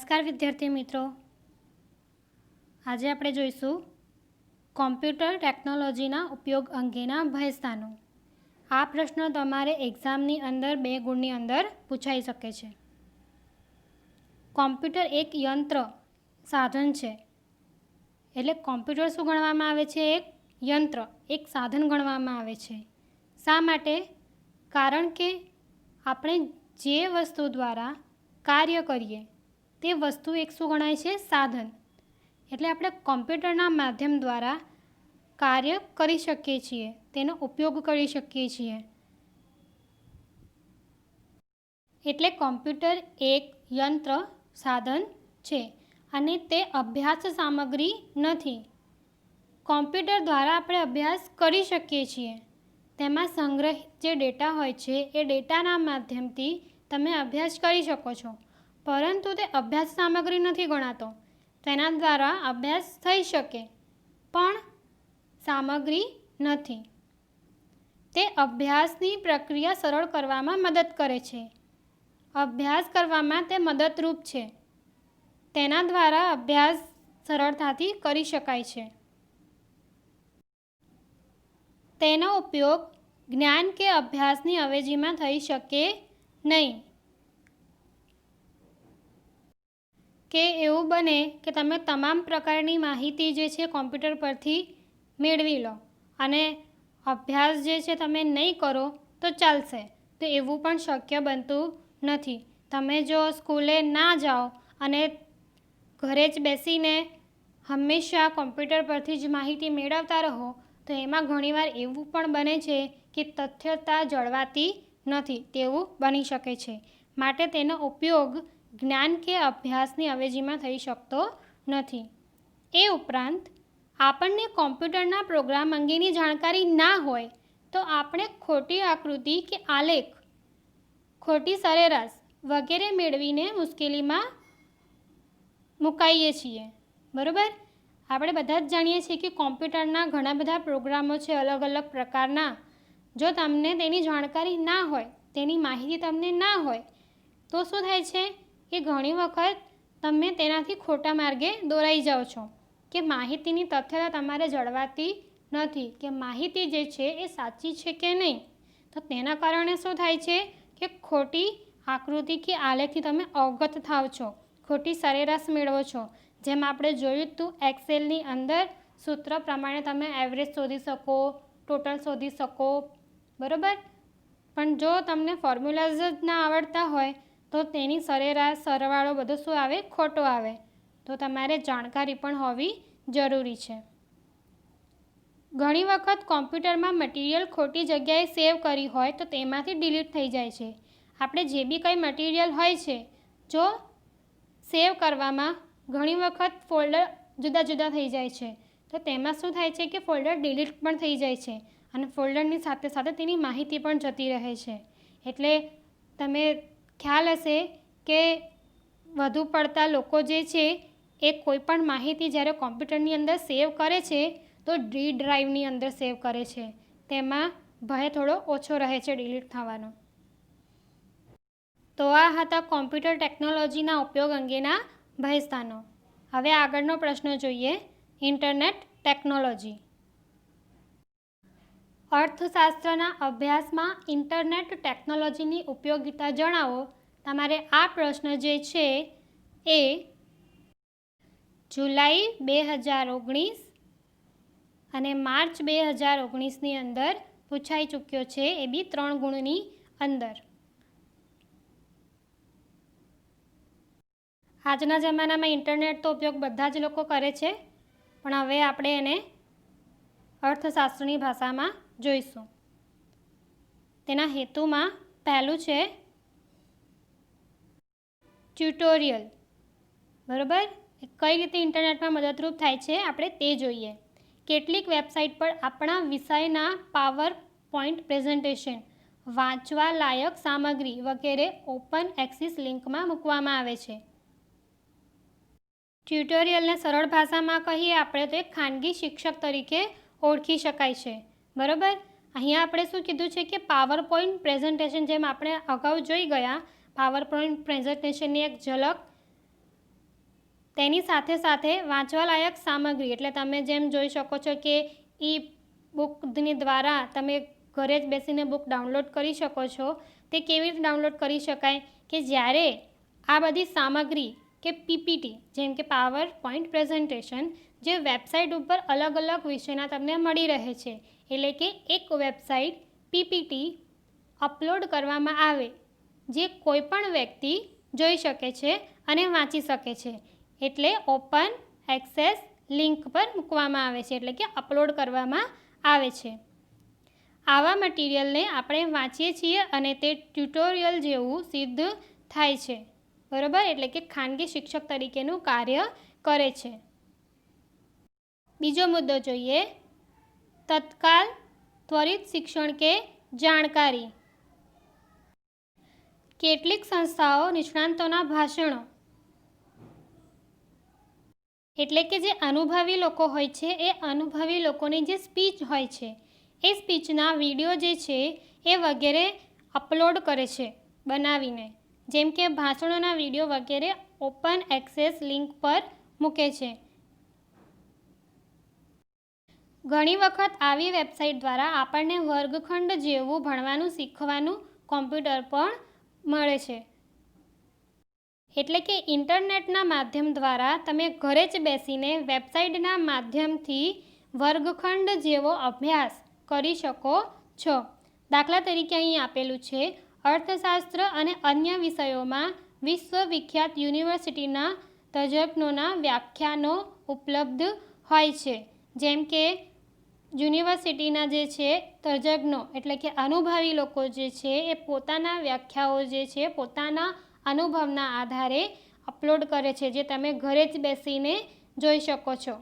નમસ્કાર વિદ્યાર્થી મિત્રો, આજે આપણે જોઈશું કોમ્પ્યુટર ટેકનોલોજીના ઉપયોગ અંગેના ભયસ્થાનો। આ પ્રશ્ન તમારે એક્ઝામની અંદર 2 ગુણની અંદર પૂછાઈ શકે છે। કોમ્પ્યુટર એક યંત્ર સાધન છે, એટલે કોમ્પ્યુટર શું ગણવામાં આવે છે? એક યંત્ર, એક સાધન ગણવામાં આવે છે। શા માટે? કારણ કે આપણે જે વસ્તુ દ્વારા કાર્ય કરીએ તે વસ્તુ એક શું ગણાય છે? સાધન। એટલે આપણે કોમ્પ્યુટરના માધ્યમ દ્વારા કાર્ય કરી શકીએ છીએ, તેનો ઉપયોગ કરી શકીએ છીએ। એટલે કોમ્પ્યુટર એક યંત્ર સાધન છે અને તે અભ્યાસ સામગ્રી નથી। કોમ્પ્યુટર દ્વારા આપણે અભ્યાસ કરી શકીએ છીએ, તેમાં સંગ્રહિત જે ડેટા હોય છે એ ડેટાના માધ્યમથી તમે અભ્યાસ કરી શકો છો, પરંતુ તે અભ્યાસ સામગ્રી નથી ગણાતો। તેના દ્વારા અભ્યાસ થઈ શકે પણ સામગ્રી નથી। તે અભ્યાસની પ્રક્રિયા સરળ કરવામાં મદદ કરે છે, અભ્યાસ કરવામાં તે મદદરૂપ છે, તેના દ્વારા અભ્યાસ સરળતાથી કરી શકાય છે। તેનો ઉપયોગ જ્ઞાન કે અભ્યાસની અવેજીમાં થઈ શકે નહીં, કે એવું બને કે તમે તમામ પ્રકારની માહિતી જે છે કોમ્પ્યુટર પરથી મેળવી લો અને અભ્યાસ જે છે તમે નહીં કરો તો ચાલશે, તો એવું પણ શક્ય બનતું નથી। તમે જો સ્કૂલે ના જાઓ અને ઘરે જ બેસીને હંમેશા કોમ્પ્યુટર પરથી જ માહિતી મેળવતા રહો તો એમાં ઘણીવાર એવું પણ બને છે કે તથ્યતા જળવાતી નથી, તેવું બની શકે છે। માટે તેનો ઉપયોગ જ્ઞાન કે અભ્યાસની અવેજીમાં થઈ શકતો નથી। એ ઉપરાંત આપણને કોમ્પ્યુટરના પ્રોગ્રામ અંગેની જાણકારી ના હોય તો આપણે ખોટી આકૃતિ કે આલેખ, ખોટી સરેરાશ વગેરે મેળવીને મુશ્કેલીમાં મુકાઈએ છીએ, બરાબર? આપણે બધા જ જાણીએ છીએ કે કોમ્પ્યુટરના ઘણા બધા પ્રોગ્રામો છે અલગ અલગ પ્રકારના। જો તમને તેની જાણકારી ના હોય, તેની માહિતી તમને ના હોય તો શું થાય છે કે ઘણી વખત તમે તેનાથી ખોટા માર્ગે દોરાઈ જાઓ છો, કે માહિતીની તથ્યતા તમારે જળવાતી નથી, કે માહિતી જે છે એ સાચી છે કે નહીં। તો તેના કારણે શું થાય છે કે ખોટી આકૃતિ કે આલેખથી તમે અવગત થાવ છો, ખોટી સરેરાશ મેળવો છો। જેમ આપણે જોયું હતું એક્સેલની અંદર સૂત્ર પ્રમાણે તમે એવરેજ શોધી શકો, ટોટલ શોધી શકો, બરાબર? પણ જો તમને ફોર્મ્યુલાઝ જ ના આવડતા હોય તો તેની સરેરાશ, સરવાળો બધો શું આવે? ખોટો આવે। તો તમારે જાણકારી પણ હોવી જરૂરી છે। ઘણી વખત કોમ્પ્યુટરમાં મટીરિયલ ખોટી જગ્યાએ સેવ કરી હોય તો તેમાંથી ડિલીટ થઈ જાય છે। આપણે જે બી કંઈ મટીરિયલ હોય છે, જો સેવ કરવામાં ઘણી વખત ફોલ્ડર જુદા જુદા થઈ જાય છે તો તેમાં શું થાય છે કે ફોલ્ડર ડિલીટ પણ થઈ જાય છે અને ફોલ્ડરની સાથે સાથે તેની માહિતી પણ જતી રહે છે। એટલે તમે ખ્યાલ હશે કે વધુ પડતા લોકો જે છે એ કોઈ પણ માહિતી જ્યારે કોમ્પ્યુટરની અંદર સેવ કરે છે તો ડી ડ્રાઈવની અંદર સેવ કરે છે, તેમાં ભય થોડો ઓછો રહે છે ડિલીટ થવાનો। તો આ હતા કોમ્પ્યુટર ટેકનોલોજીના ઉપયોગ અંગેના ભયસ્થાનો। હવે આગળનો પ્રશ્ન જોઈએ, ઇન્ટરનેટ ટેકનોલોજી। અર્થશાસ્ત્રના અભ્યાસમાં ઇન્ટરનેટ ટેકનોલોજીની ઉપયોગિતા જણાવો। તમારે આ પ્રશ્ન જે છે એ જુલાઈ 2019 અને માર્ચ 2019ની અંદર પૂછાઈ ચૂક્યો છે, એ બી 3 ગુણની અંદર। આજના જમાનામાં ઇન્ટરનેટ તો ઉપયોગ બધા જ લોકો કરે છે, પણ હવે આપણે એને અર્થશાસ્ત્રની ભાષામાં જોઈશું। તેના હેતુમાં પહેલું છે ટ્યુટોરિયલ, બરાબર? કઈ રીતે ઇન્ટરનેટમાં મદદરૂપ થાય છે આપણે તે જોઈએ। કેટલીક વેબસાઇટ પર આપણા વિષયના પાવર પોઈન્ટ પ્રેઝન્ટેશન, વાંચવા લાયક સામગ્રી વગેરે ઓપન એક્સેસ લિંકમાં મૂકવામાં આવે છે। ટ્યુટોરિયલને સરળ ભાષામાં કહીએ આપણે તો એક ખાનગી શિક્ષક તરીકે ઓળખી શકાય છે, બરાબર? અહીંયા આપણે શું કીધું છે કે પાવર પોઈન્ટ પ્રેઝન્ટેશન, જેમ આપણે અગાઉ જોઈ ગયા, પાવર પોઈન્ટ પ્રેઝન્ટેશનની એક ઝલક તેની સાથે સાથે વાંચવાલાયક સામગ્રી એટલે તમે જેમ જોઈ શકો છો કે ઈ બુકની દ્વારા તમે ઘરે જ બેસીને બુક ડાઉનલોડ કરી શકો છો. તે કેવી રીતે ડાઉનલોડ કરી શકાય કે જ્યારે આ બધી સામગ્રી કે પીપીટી જેમ કે પાવર પોઈન્ટ પ્રેઝન્ટેશન જે વેબસાઇટ ઉપર અલગ અલગ વિષયના તમને મળી રહે છે, એટલે કે એક વેબસાઇટ પીપીટી અપલોડ કરવામાં આવે જે કોઈ પણ વ્યક્તિ જોઈ શકે છે અને વાંચી શકે છે, એટલે ઓપન એક્સેસ લિંક પર મૂકવામાં આવે છે, એટલે કે અપલોડ કરવામાં આવે છે. આવા મટીરિયલને આપણે વાંચીએ છીએ અને તે ટ્યુટોરિયલ જેવું સિદ્ધ થાય છે, બરાબર, એટલે કે ખાનગી શિક્ષક તરીકેનું કાર્ય કરે છે. બીજો મુદ્દો જોઈએ, તત્કાલ ત્વરિત શિક્ષણ કે જાણકારી. કેટલીક સંસ્થાઓ નિષ્ણાંતોના ભાષણો એટલે કે જે અનુભવી લોકો હોય છે એ અનુભવી લોકોની જે સ્પીચ હોય છે એ સ્પીચના વિડીયો જે છે એ વગેરે અપલોડ કરે છે બનાવીને, જેમ કે ભાષણોના વિડીયો વગેરે ઓપન એક્સેસ લિંક પર મૂકે છે. ઘણી વખત આવી વેબસાઇટ દ્વારા આપણને વર્ગખંડ જેવું ભણવાનું શીખવાનું કોમ્પ્યુટર પણ મળે છે, એટલે કે ઇન્ટરનેટના માધ્યમ દ્વારા તમે ઘરે જ બેસીને વેબસાઇટના માધ્યમથી વર્ગખંડ જેવો અભ્યાસ કરી શકો છો. દાખલા તરીકે અહીં આપેલું છે, અર્થશાસ્ત્ર અને અન્ય વિષયોમાં વિશ્વવિખ્યાત યુનિવર્સિટીના તજજ્ઞોના વ્યાખ્યાનો ઉપલબ્ધ હોય છે, જેમ કે યુનિવર્સિટીના જે છે તજજ્ઞો એટલે કે અનુભવી લોકો જે છે એ પોતાના વ્યાખ્યાઓ જે છે પોતાના અનુભવના આધારે અપલોડ કરે છે, જે તમે ઘરે જ બેસીને જોઈ શકો છો.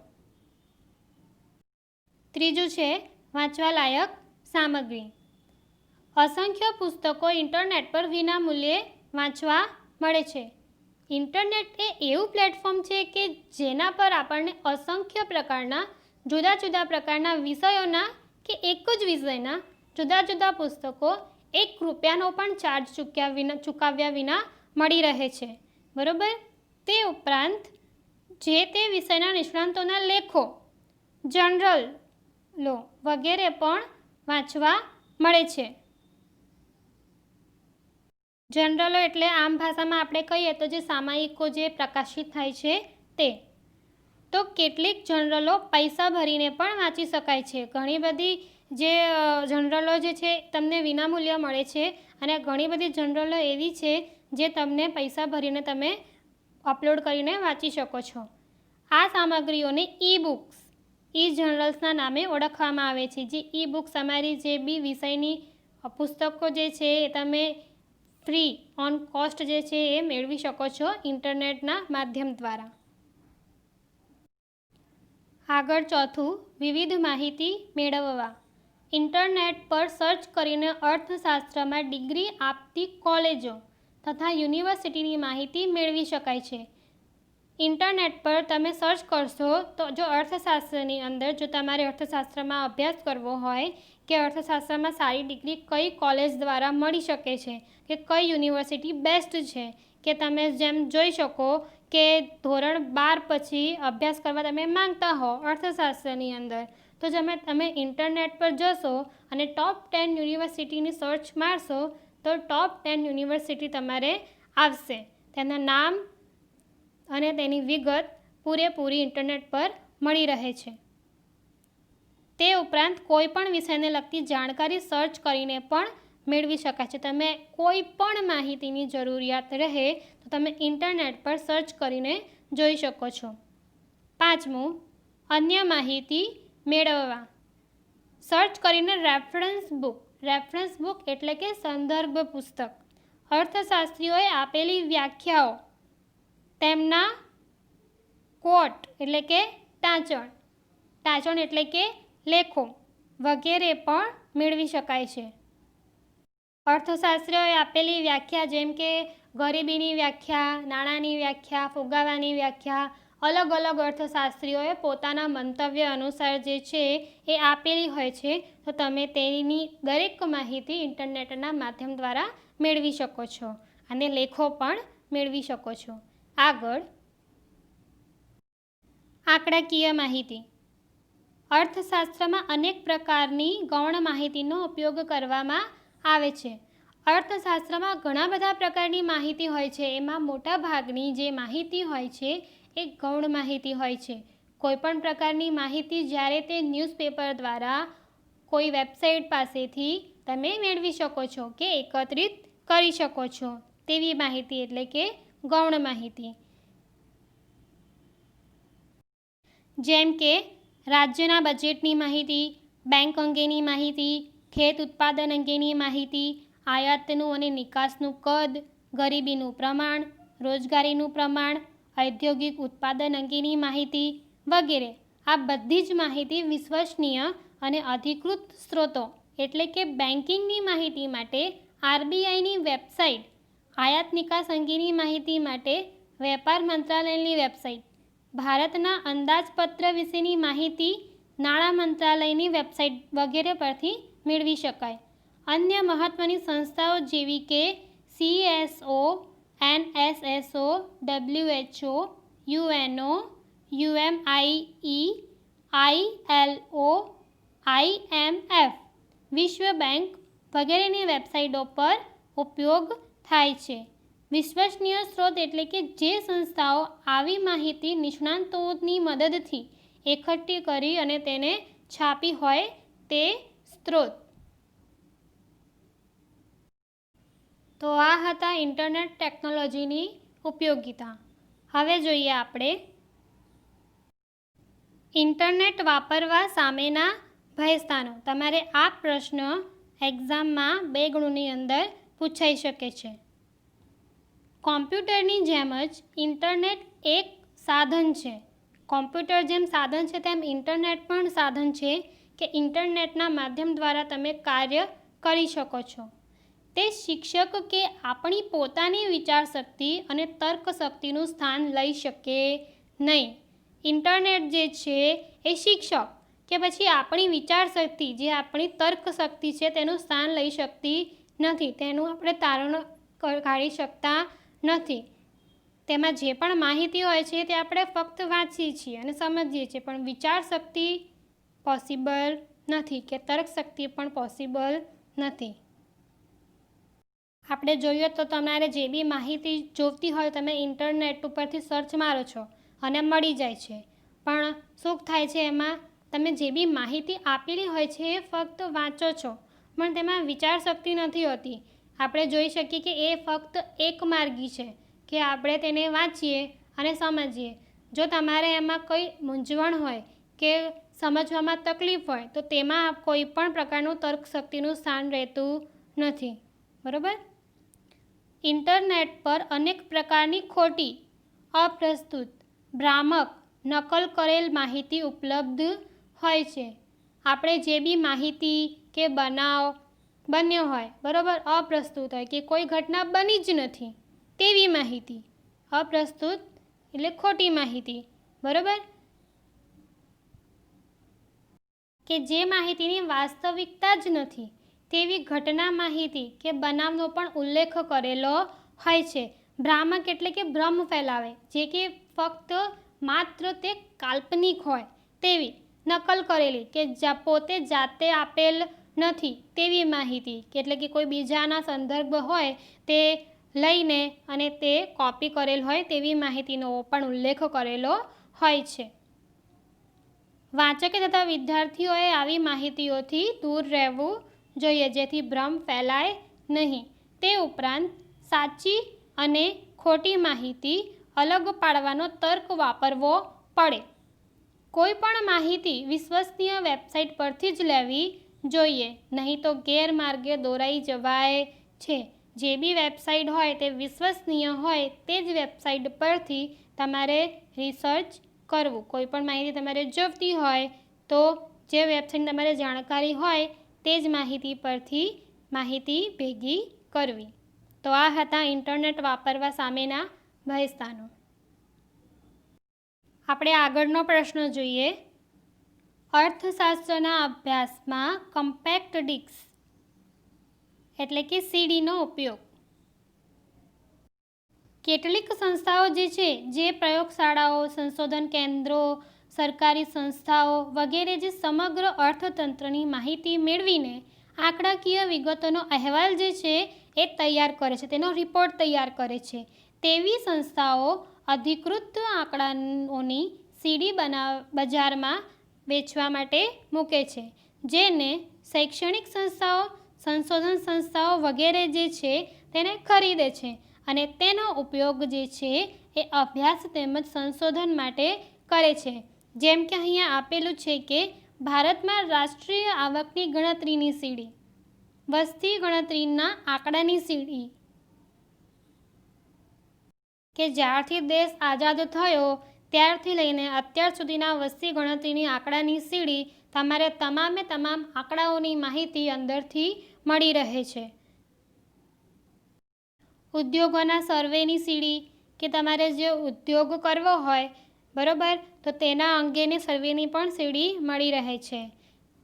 ત્રીજું છે વાંચવાલાયક સામગ્રી. અસંખ્ય પુસ્તકો ઇન્ટરનેટ પર વિનામૂલ્યે વાંચવા મળે છે. ઇન્ટરનેટ એ એવું પ્લેટફોર્મ છે કે જેના પર આપણને અસંખ્ય પ્રકારના જુદા જુદા પ્રકારના વિષયોના કે એક જ વિષયના જુદા જુદા પુસ્તકો ₹1નો પણ ચાર્જ ચૂકવ્યા વિના મળી રહે છે, બરાબર. તે ઉપરાંત જે તે વિષયના નિષ્ણાંતોના લેખો, જર્નલો વગેરે પણ વાંચવા મળે છે. જર્નલો એટલે આમ ભાષામાં આપણે કહીએ તો જે સામાયિકો જે પ્રકાશિત થાય છે તે. તો કેટલીક જર્નલો પૈસા ભરીને પણ વાંચી શકાય છે. ઘણી બધી જે જર્નલો જે છે તમને વિનામૂલ્ય મળે છે અને ઘણી બધી જર્નલો એવી છે જે તમને પૈસા ભરીને તમે અપલોડ કરીને વાંચી શકો છો. આ સામગ્રીઓને ઈ બુક્સ, ઈ જર્નલ્સના નામે ઓળખવામાં આવે છે. જે ઈ બુક્સ તમારી જે બી વિષયની પુસ્તકો જે છે એ તમે ફ્રી ઓન કોસ્ટ જે છે એ મેળવી શકો છો ઇન્ટરનેટના માધ્યમ દ્વારા. આગળ ચોથું, વિવિધ માહિતી મેળવવા. ઇન્ટરનેટ પર સર્ચ કરીને અર્થશાસ્ત્રમાં ડિગ્રી આપતી કોલેજો તથા યુનિવર્સિટીની માહિતી મેળવી શકાય છે. ઇન્ટરનેટ પર તમે સર્ચ કરશો તો જો અર્થશાસ્ત્રની અંદર જો તમારે અર્થશાસ્ત્રમાં અભ્યાસ કરવો હોય કે અર્થશાસ્ત્રમાં સારી ડિગ્રી કઈ કોલેજ દ્વારા મળી શકે છે કે કઈ યુનિવર્સિટી બેસ્ટ છે, કે તમે જેમ જોઈ શકો કે ધોરણ 12 પછી અભ્યાસ કરવા તમે માંગતા હો અર્થશાસ્ત્રની અંદર, તો તમે ઇન્ટરનેટ પર જશો અને ટોપ 10 યુનિવર્સિટીની સર્ચ મારશો તો ટોપ 10 યુનિવર્સિટી તમારે આવશે. તેના નામ અને તેની વિગત પૂરેપૂરી ઇન્ટરનેટ પર મળી રહે છે. તે ઉપરાંત કોઈ પણ વિષયને લગતી જાણકારી સર્ચ કરીને પણ મેળવી શકાય છે. તમે કોઈ પણ માહિતીની જરૂરિયાત રહે તો તમે ઇન્ટરનેટ પર સર્ચ કરીને જોઈ શકો છો. પાંચમું, અન્ય માહિતી મેળવવા. સર્ચ કરીને રેફરન્સ બુક એટલે કે સંદર્ભ પુસ્તક. અર્થશાસ્ત્રીઓએ આપેલી વ્યાખ્યાઓ, તેમના કોટ એટલે કે ટાંચણ એટલે કે લેખો વગેરે પણ મેળવી શકાય છે. અર્થશાસ્ત્રીઓએ આપેલી વ્યાખ્યા જેમ કે ગરીબીની વ્યાખ્યા, નાણાંની વ્યાખ્યા, ફુગાવાની વ્યાખ્યા, અલગ અલગ અર્થશાસ્ત્રીઓએ પોતાના મંતવ્ય અનુસાર જે છે એ આપેલી હોય છે, તો તમે તેની દરેક માહિતી ઇન્ટરનેટના માધ્યમ દ્વારા મેળવી શકો છો અને લેખો પણ મેળવી શકો છો. આગળ, આંકડાકીય માહિતી. અર્થશાસ્ત્રમાં અનેક પ્રકારની ગૌણ માહિતીનો ઉપયોગ કરવામાં આવે છે. અર્થશાસ્ત્રમાં ઘણા બધા પ્રકારની માહિતી હોય છે. એમાં મોટા ભાગની જે માહિતી હોય છે એ ગૌણ માહિતી હોય છે. કોઈપણ પ્રકારની માહિતી જ્યારે તે ન્યૂઝપેપર દ્વારા કોઈ વેબસાઇટ પાસેથી તમે મેળવી શકો છો કે એકત્રિત કરી શકો છો તેવી માહિતી એટલે કે ગૌણ માહિતી. જેમ કે રાજ્યના બજેટની માહિતી, બેંક અંગેની માહિતી, ખેત ઉત્પાદન અંગેની માહિતી, આયાતનું અને નિકાસનું કદ, ગરીબીનું પ્રમાણ, રોજગારીનું પ્રમાણ, ઔદ્યોગિક ઉત્પાદન અંગેની માહિતી વગેરે. આ બધી જ માહિતી વિશ્વસનીય અને અધિકૃત સ્ત્રોતો એટલે કે બેન્કિંગની માહિતી માટે RBIની વેબસાઇટ, આયાત નિકાસ અંગેની માહિતી માટે વેપાર મંત્રાલયની વેબસાઇટ, ભારતના અંદાજપત્ર વિશેની માહિતી નાણાં મંત્રાલયની વેબસાઇટ વગેરે પરથી મેળવી શકાય. અન્ય મહત્ત્વની સંસ્થાઓ જેવી કે CSO, NSSO, WHO, UNO, UMIE, ILO, IMF, વિશ્વ બેંક વગેરેની વેબસાઇટો પર ઉપયોગ થાય છે. વિશ્વસનીય સ્ત્રોત એટલે કે જે સંસ્થાઓ આવી માહિતી નિષ્ણાતોની મદદથી એકઠી કરી અને તેને છાપી હોય તે સ્ત્રોત. તો આ હતા ઇન્ટરનેટ ટેકનોલોજીની ઉપયોગિતા. હવે જોઈએ આપણે ઇન્ટરનેટ વાપરવા સામેના ભયસ્થાનો. તમારે આ પ્રશ્ન એક્ઝામમાં 2 ગુણની અંદર પૂછાઈ શકે છે. કોમ્પ્યુટરની જેમ જ ઇન્ટરનેટ એક સાધન છે. કોમ્પ્યુટર જેમ સાધન છે તેમ ઇન્ટરનેટ પણ સાધન છે કે ઇન્ટરનેટના માધ્યમ દ્વારા તમે કાર્ય કરી શકો છો. તે શિક્ષક કે આપણી પોતાની વિચારશક્તિ અને તર્કશક્તિનું સ્થાન લઈ શકે નહીં. ઇન્ટરનેટ જે છે એ શિક્ષક કે પછી આપણી વિચારશક્તિ જે આપણી તર્કશક્તિ છે તેનું સ્થાન લઈ શકતી નથી. તેનું આપણે તારણ કાઢી શકતા નથી. તેમાં જે પણ માહિતી હોય છે તે આપણે ફક્ત વાંચીએ છીએ અને સમજીએ છીએ, પણ વિચારશક્તિ પોસિબલ નથી કે તર્કશક્તિ પણ પોસિબલ નથી. આપણે જોઈએ તો તમારે જે બી માહિતી જોઈતી હોય તમે ઇન્ટરનેટ ઉપરથી સર્ચ મારો છો અને મળી જાય છે, પણ શું થાય છે એમાં તમે જે બી માહિતી આપેલી હોય છે એ ફક્ત વાંચો છો પણ તેમાં વિચારશક્તિ નથી હોતી. આપણે જોઈ શકીએ કે એ ફક્ત એકમાર્ગી છે કે આપણે તેને વાંચીએ અને સમજીએ. જો તમારે એમાં કોઈ મૂંઝવણ હોય કે સમજવામાં તકલીફ હોય તો તેમાં કોઈ પણ પ્રકારનું તર્કશક્તિનું સ્થાન રહેતું નથી. બરાબર. ઇન્ટરનેટ પર અનેક પ્રકારની ખોટી, અપ્રસ્તુત, ભ્રામક, નકલ કરેલ માહિતી ઉપલબ્ધ હોય છે. આપણે જે બી માહિતી કે બનાવ બન્યો હોય બરાબર, અપ્રસ્તુત હોય કે કોઈ ઘટના બની જ નથી તેવી માહિતી, અપ્રસ્તુત એટલે ખોટી માહિતી. બરાબર. કે જે માહિતીની વાસ્તવિકતા જ નથી તેવી ઘટના માહિતી કે બનાવનો પણ ઉલ્લેખ કરેલો હોય છે. ભ્રામક એટલે કે ભ્રમ ફેલાવે, જે કે ફક્ત માત્ર તે કાલ્પનિક હોય તેવી, નકલ કરેલી કે પોતે જાતે આપેલ નથી તેવી માહિતી કે એટલે કે કોઈ બીજાના સંદર્ભ હોય તે લઈને અને તે કોપી કરેલ હોય તેવી માહિતીનો પણ ઉલ્લેખ કરેલો હોય છે. વાચકે તથા વિદ્યાર્થીઓએ આવી માહિતીઓથી દૂર રહેવું જોઈએ જેથી ભ્રમ ફેલાય નહીં. તે ઉપરાંત સાચી અને ખોટી માહિતી અલગ પાડવાનો તર્ક વાપરવો પડે. કોઈ પણ માહિતી વિશ્વસનીય વેબસાઇટ પરથી જ લેવી જોઈએ, નહીં તો ગેરમાર્ગે દોરાઈ જવાય છે. જે બી વેબસાઇટ હોય તે વિશ્વસનીય હોય તે જ વેબસાઇટ પરથી તમારે રિસર્ચ કરવું. કોઈ પણ માહિતી તમારે જોઈતી હોય તો જે વેબસાઇટ તમારે જાણકારી હોય તે જ માહિતી પરથી માહિતી ભેગી કરવી. તો આ હતા ઇન્ટરનેટ વાપરવા સામેના ભયસ્થાનો. આપણે આગળનો પ્રશ્ન જોઈએ. અર્થશાસ્ત્રના અભ્યાસમાં કમ્પેક્ટ ડિસ્ક એટલે કે સીડીનો ઉપયોગ. કેટલીક સંસ્થાઓ જે છે જે પ્રયોગશાળાઓ, સંશોધન કેન્દ્રો, સરકારી સંસ્થાઓ વગેરે જે સમગ્ર અર્થતંત્રની માહિતી મેળવીને આંકડાકીય વિગતોનો અહેવાલ જે છે એ તૈયાર કરે છે, તેનો રિપોર્ટ તૈયાર કરે છે, તેવી સંસ્થાઓ અધિકૃત આંકડાઓની સીડી બજારમાં વેચવા માટે મૂકે છે, જેને શૈક્ષણિક સંસ્થાઓ, સંશોધન સંસ્થાઓ વગેરે જે છે તેને ખરીદે છે અને તેનો ઉપયોગ જે છે એ અભ્યાસ તેમજ સંશોધન માટે કરે છે. જેમ કે અહીંયા આપેલું છે કે ભારતમાં રાષ્ટ્રીય આવકની ગણતરીની સીડી, વસ્તી ગણતરીના આંકડાની સીડી, કે જ્યારથી દેશ આઝાદ થયો ત્યારથી લઈને અત્યાર સુધીના વસ્તી ગણતરીની આંકડાની સીડી તમારે તમામે તમામ આંકડાઓની માહિતી અંદરથી મળી રહે છે. ઉદ્યોગોના સર્વેની સીડી, કે તમારે જે ઉદ્યોગ કરવો હોય બરાબર તો તેના અંગેની સર્વેની પણ સીડી મળી રહે છે.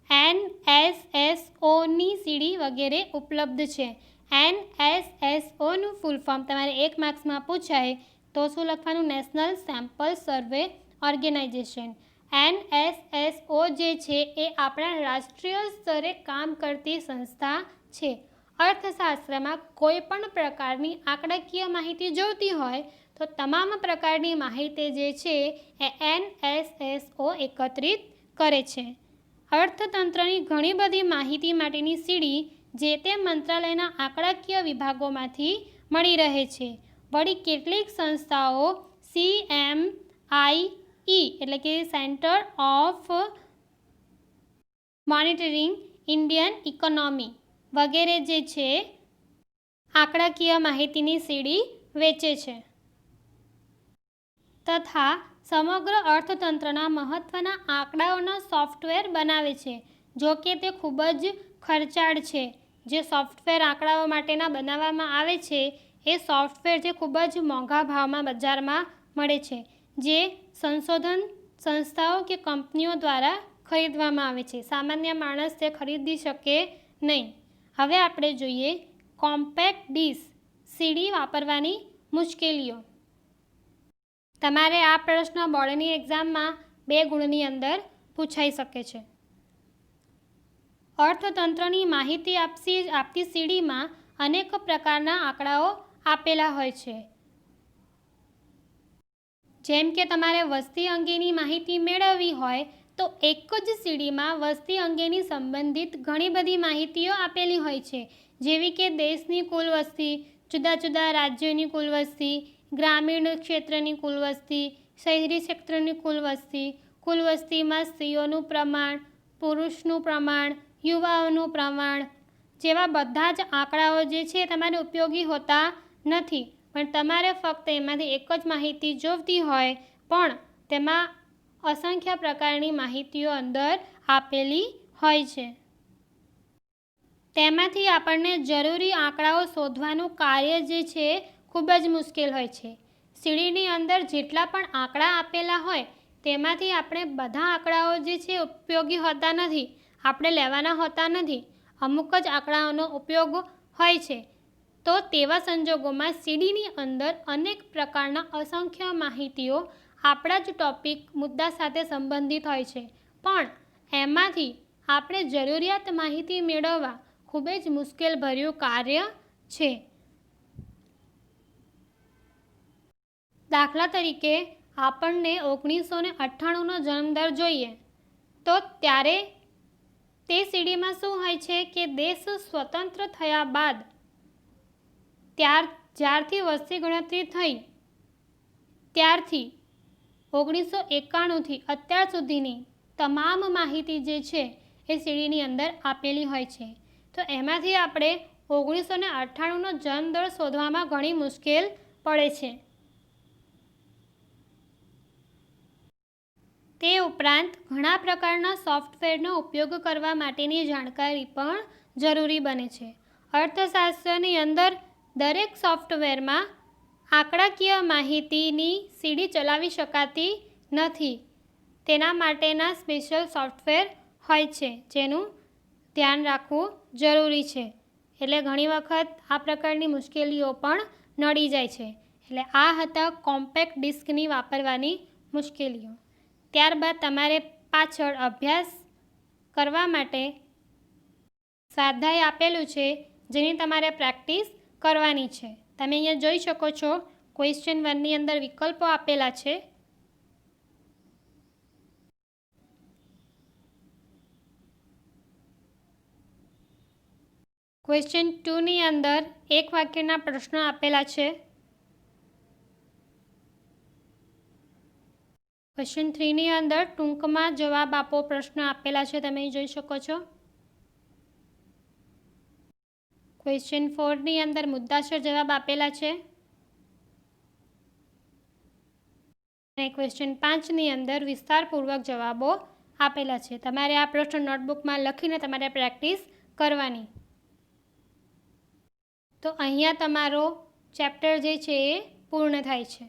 NSSOની સીડી વગેરે ઉપલબ્ધ છે. NSSOનું ફૂલ ફોર્મ તમારે 1 માર્ક્સમાં પૂછાય તો શું લખવાનું? નેશનલ સેમ્પલ સર્વે ઓર્ગેનાઇઝેશન. NSSO જે છે એ આપણા રાષ્ટ્રીય સ્તરે કામ કરતી સંસ્થા છે. અર્થશાસ્ત્રમાં કોઈ પણ પ્રકારની આંકડાકીય માહિતી જોઈતી હોય તો તમામ પ્રકારની માહિતી જે છે એ NSSO એકત્રિત કરે છે. અર્થતંત્રની ઘણી બધી માહિતી માટેની સીડી જે તે મંત્રાલયના આંકડાકીય વિભાગોમાંથી મળી રહે છે. વળી કેટલીક સંસ્થાઓ CMIE એટલે કે centre of monitoring Indian economy વગેરે જે છે આંકડાકીય માહિતીની સીડી વેચે છે તથા સમગ્ર અર્થતંત્રના મહત્ત્વના આંકડાઓના સોફ્ટવેર બનાવે છે. જો કે તે ખૂબ જ ખર્ચાળ છે. જે સોફ્ટવેર આંકડાઓ માટેના બનાવવામાં આવે છે એ સોફ્ટવેર જે ખૂબ જ મોંઘા ભાવમાં બજારમાં મળે છે, જે સંશોધન સંસ્થાઓ કે કંપનીઓ દ્વારા ખરીદવામાં આવે છે. સામાન્ય માણસ તે ખરીદી શકે નહીં. હવે આપણે જોઈએ કોમ્પેક્ટ ડિસ્ક સીડી વાપરવાની મુશ્કેલીઓ. તમારે આ પ્રશ્ન બોર્ડની એક્ઝામમાં 2 ગુણની અંદર પૂછાઈ શકે છે. અર્થતંત્રની માહિતી આપતી સીડીમાં અનેક પ્રકારના આંકડાઓ આપેલા હોય છે. જેમ કે તમારે વસ્તી અંગેની માહિતી મેળવવી હોય તો એક જ સીડીમાં વસ્તી અંગેની સંબંધિત ઘણી બધી માહિતીઓ આપેલી હોય છે, જેવી કે દેશની કુલ વસ્તી, જુદા જુદા રાજ્યોની કુલ વસ્તી, ગ્રામીણ ક્ષેત્રની કુલ વસ્તી, શહેરી ક્ષેત્રની કુલ વસ્તીમાં સ્ત્રીઓનું પ્રમાણ, પુરુષનું પ્રમાણ, યુવાઓનું પ્રમાણ જેવા બધા જ આંકડાઓ જે છે તમારે ઉપયોગી હોતા નથી. પણ તમારે ફક્ત એમાંથી એક જ માહિતી જોઈતી હોય પણ તેમાં અસંખ્ય પ્રકારની માહિતીઓ અંદર આપેલી હોય છે. તેમાંથી આપણને જરૂરી આંકડાઓ શોધવાનું કાર્ય જે છે ખૂબ જ મુશ્કેલ હોય છે. સીડીની અંદર જેટલા પણ આંકડા આપેલા હોય તેમાંથી આપણે બધા આંકડાઓ જે છે ઉપયોગી હોતા નથી, આપણે લેવાના હોતા નથી. અમુક જ આંકડાઓનો ઉપયોગ હોય છે. તો તેવા સંજોગોમાં સીડીની અંદર અનેક પ્રકારના અસંખ્ય માહિતીઓ આપણા જ ટોપિક મુદ્દા સાથે સંબંધિત હોય છે, પણ એમાંથી આપણે જરૂરિયાત માહિતી મેળવવા ખૂબ જ મુશ્કેલભર્યું કાર્ય છે. દાખલા તરીકે આપણને 1998નો જન્મદર જોઈએ તો ત્યારે તે સીડીમાં શું હોય છે કે દેશ સ્વતંત્ર થયા બાદ જ્યારથી વસ્તી ગણતરી થઈ ત્યારથી 1991થી અત્યાર સુધીની તમામ માહિતી જે છે એ સીડીની અંદર આપેલી હોય છે. તો એમાંથી આપણે 1998નો જન્મદર શોધવામાં ઘણી મુશ્કેલ પડે છે. તે ઉપરાંત ઘણા પ્રકારના સોફ્ટવેરનો ઉપયોગ કરવા માટેની જાણકારી પણ જરૂરી બને છે. અર્થશાસ્ત્રની અંદર દરેક સોફ્ટવેરમાં આંકડાકીય માહિતીની સીડી ચલાવી શકાતી નથી. તેના માટેના સ્પેશિયલ સોફ્ટવેર હોય છે જેનું ધ્યાન રાખવું જરૂરી છે. એટલે ઘણી વખત આ પ્રકારની મુશ્કેલીઓ પણ નડી જાય છે. એટલે આ હતા કોમ્પેક્ટ ડિસ્કની વાપરવાની મુશ્કેલીઓ. ત્યારબાદ તમારે પાછળ અભ્યાસ કરવા માટે સ્વાધ્યાય આપેલું છે, જેની તમારે પ્રેક્ટિસ કરવાની છે. તમે અહીંયા જોઈ શકો છો ક્વેશ્ચન 1ની અંદર વિકલ્પો આપેલા છે. ક્વેશ્ચન 2ની અંદર એક વાક્યના પ્રશ્નો આપેલા છે. ક્વેશ્ચન 3ની અંદર ટૂંકમાં જવાબ આપો પ્રશ્ન આપેલા છે, તમે જોઈ શકો છો. ક્વેશ્ચન 4ની અંદર મુદ્દાસર જવાબ આપેલા છે અને ક્વેશ્ચન 5ની અંદર વિસ્તારપૂર્વક જવાબો આપેલા છે. તમારે આ પ્રશ્ન નોટબુકમાં લખીને તમારે પ્રેક્ટિસ કરવાની. તો અહીંયા તમારો ચેપ્ટર જે છે એ પૂર્ણ થાય છે.